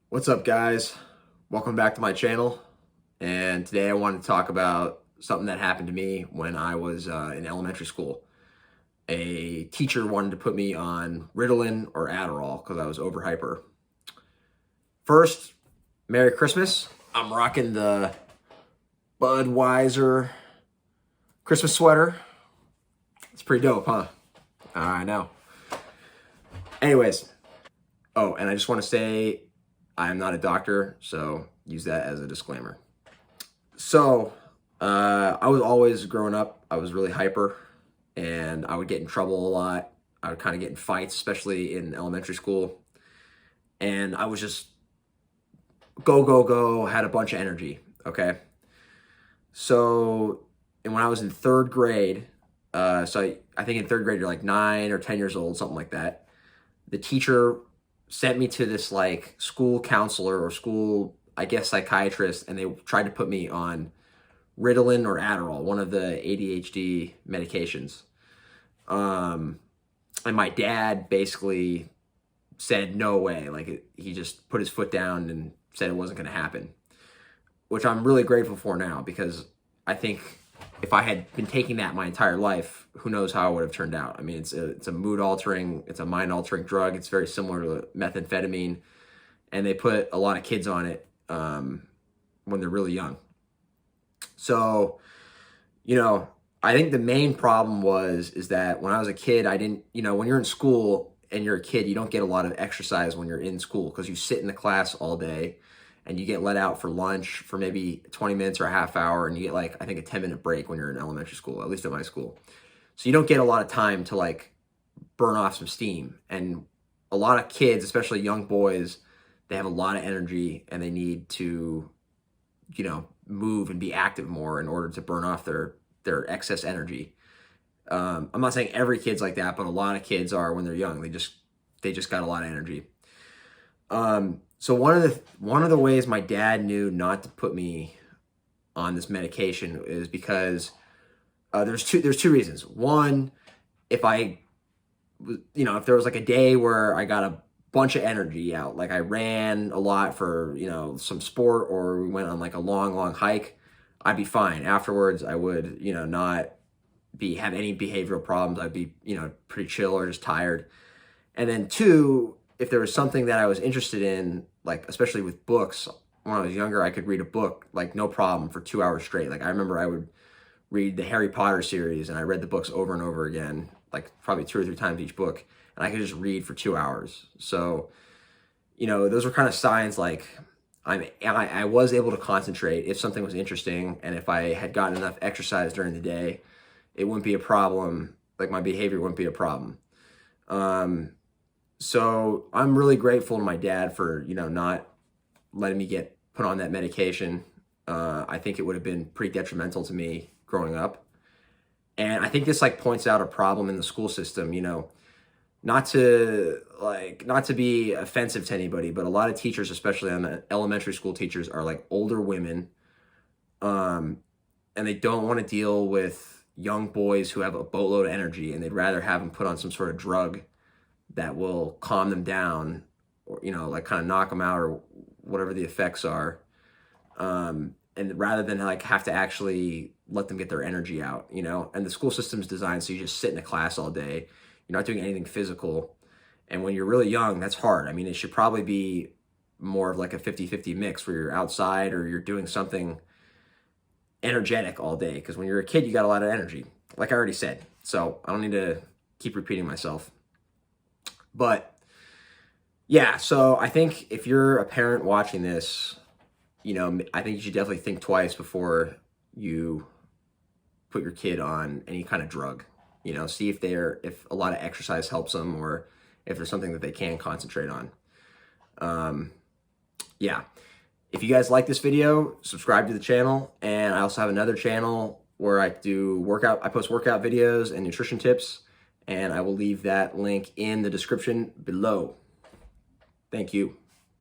What's up, guys? Welcome back to my channel. And today I wanted to talk about something that happened to me when I was in elementary school. A teacher wanted to put me on Ritalin or Adderall because I was overhyper. First, Merry Christmas. I'm rocking the Budweiser Christmas sweater. It's pretty dope, huh? I know. Anyways, oh, and I just want to say I'm not a doctor, so use that as a disclaimer. So, I was always growing up, I was really hyper and I would get in trouble a lot. I would kind of get in fights, especially in elementary school. And I was just go, go, go, had a bunch of energy. Okay. So, and when I was in third grade, I think in third grade, you're like 9 or 10 years old, something like that. The teacher sent me to this like school counselor or school, I guess, psychiatrist, and they tried to put me on Ritalin or Adderall, one of the ADHD medications. And my dad basically said, no way. Like, he just put his foot down and said it wasn't going to happen, which I'm really grateful for now, because I think if I had been taking that my entire life, who knows how it would have turned out. I mean, it's a mood altering, it's a mind altering drug. It's very similar to methamphetamine, and they put a lot of kids on it when they're really young. So, I think the main problem is that when I was a kid, I didn't, when you're in school and you're a kid, you don't get a lot of exercise when you're in school because you sit in the class all day and you get let out for lunch for maybe 20 minutes or a half hour, and you get like, I think, a 10-minute break when you're in elementary school, at least at my school. So you don't get a lot of time to like burn off some steam. And a lot of kids, especially young boys, they have a lot of energy and they need to, move and be active more in order to burn off their excess energy. I'm not saying every kid's like that, but a lot of kids are when they're young. They just got a lot of energy. So one of the ways my dad knew not to put me on this medication is because there's two reasons. One, if if there was like a day where I got a bunch of energy out, like I ran a lot for some sport, or we went on like a long hike, I'd be fine. Afterwards, I would not have any behavioral problems. I'd be pretty chill or just tired. And then two, if there was something that I was interested in, like especially with books, when I was younger, I could read a book like no problem for 2 hours straight. Like I remember I would read the Harry Potter series, and I read the books over and over again, like probably 2 or 3 times each book, and I could just read for 2 hours. So, those were kind of signs like I was able to concentrate if something was interesting, and if I had gotten enough exercise during the day, it wouldn't be a problem. Like my behavior wouldn't be a problem. So I'm really grateful to my dad for, not letting me get put on that medication. I think it would have been pretty detrimental to me growing up. And I think this like points out a problem in the school system, not to be offensive to anybody, but a lot of teachers, especially on the elementary school teachers, are like older women. And they don't want to deal with young boys who have a boatload of energy, and they'd rather have them put on some sort of drug that will calm them down, or like kind of knock them out, or whatever the effects are, and rather than like have to actually let them get their energy out. And the school system's designed so you just sit in a class all day, you're not doing anything physical, and when you're really young, that's hard. I mean, it should probably be more of like a 50-50 mix where you're outside or you're doing something energetic all day, because when you're a kid, you got a lot of energy, like I already said, so I don't need to keep repeating myself. But yeah, so I think if you're a parent watching this, I think you should definitely think twice before you put your kid on any kind of drug. See if a lot of exercise helps them, or if there's something that they can concentrate on. Yeah. If you guys like this video, subscribe to the channel. And I also have another channel where I post workout videos and nutrition tips, and I will leave that link in the description below. Thank you.